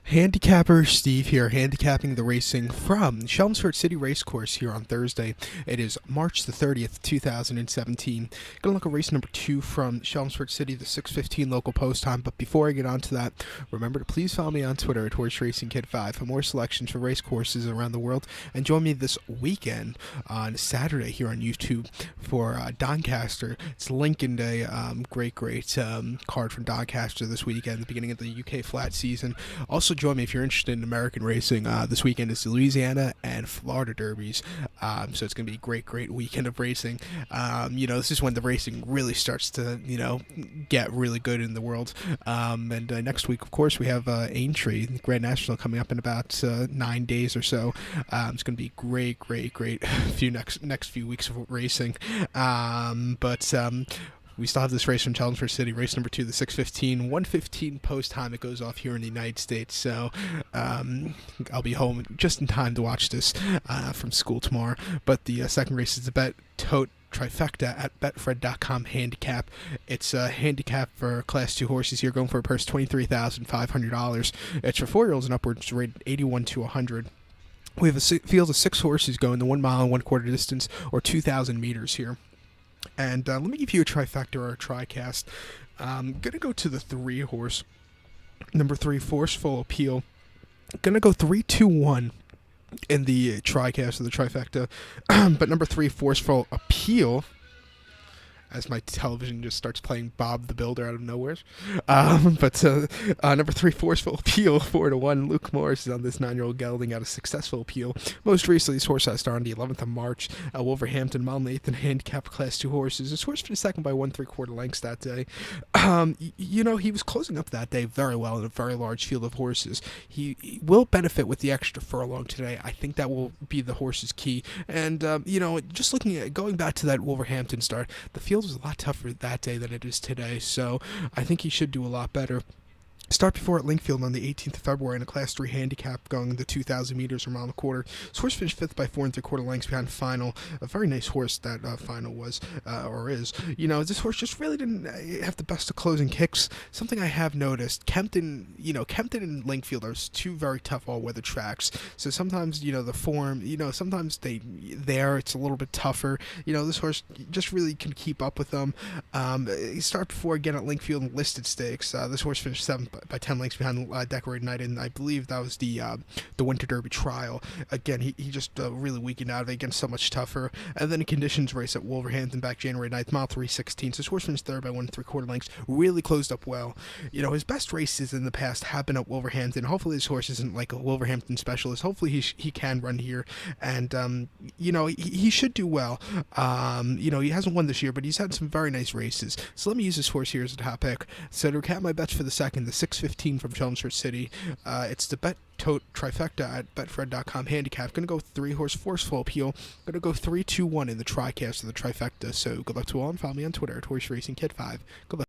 Handicapper Steve here, handicapping the racing from Chelmsford City Racecourse here on Thursday. It is March the 30th, 2017. Gonna look at race number 2 from Chelmsford City, the 6:15 local post time. But before I get on to that, remember to please follow me on Twitter at HorseRacingKid5 for more selections for race courses around the world. And join me this weekend on Saturday here on YouTube for Doncaster. It's Lincoln Day. Great card from Doncaster this weekend, the beginning of the UK flat season. Also join me if you're interested in American racing. This weekend is the Louisiana and Florida Derbies, so it's going to be a great weekend of racing. This is when the racing really starts to, get really good in the world. And next week, of course, we have Aintree, the Grand National, coming up in about 9 days or so. It's going to be great next few weeks of racing. We still have this race from Chelsmford City, race number 2, the 6:15, 1:15 post time. It goes off here in the United States, so I'll be home just in time to watch this from school tomorrow. But the second race is the Bet Tote Trifecta at Betfred.com handicap. It's a handicap for Class 2 horses here, going for a purse $23,500. It's for 4-year-olds and upwards, rated 81 to 100. We have a field of 6 horses going the 1 mile and 1/4 distance, or 2,000 meters here. And let me give you a trifecta or a tricast. I'm going to go to the 3 horse. Number 3, Forceful Appeal. Going to go 3-2-1 in the tricast or the trifecta. But number 3, Forceful Appeal, as my television just starts playing Bob the Builder out of nowhere. Number 3, Forceful Appeal, 4-1. Luke Morris is on this 9-year-old gelding out a successful appeal. Most recently, this horse had started on the 11th of March. Wolverhampton, mile 8th, and handicap Class 2 horses. This horse finished second by 1 3/4 lengths that day. He was closing up that day very well in a very large field of horses. He will benefit with the extra furlong today. I think that will be the horse's key. And, just looking at going back to that Wolverhampton start, the field was a lot tougher that day than it is today, so I think he should do a lot better. Start before at Linkfield on the 18th of February in a Class 3 handicap going the 2,000 meters or mile and a quarter. This horse finished 5th by 4 3/4 lengths behind Final. A very nice horse that Final was, or is. This horse just really didn't have the best of closing kicks. Something I have noticed, Kempton and Linkfield are 2 very tough all-weather tracks. So sometimes, the form, sometimes it's a little bit tougher. This horse just really can keep up with them. Start before again at Linkfield and Listed Stakes. This horse finished 7th by 10 lengths behind Decorated Knight, and I believe that was the Winter Derby trial. Again, he just really weakened out of it, against so much tougher. And then a conditions race at Wolverhampton back January 9th, mile 3:16. So his horse finished 3rd by 1 3/4 lengths, really closed up well. His best races in the past have been at Wolverhampton. Hopefully this horse isn't like a Wolverhampton specialist. Hopefully he can run here, and he should do well. He hasn't won this year, but he's had some very nice races. So let me use this horse here as a top pick. So to recap my bets for the second, the 6:15 from Chelmsford City. It's the Bet Tote Trifecta at Betfred.com handicap. Going to go 3 horse Forceful Appeal. Going to go 3-2-1 in the tricast of the trifecta. So good luck to all, and follow me on Twitter at HorseRacingKid5. Good luck.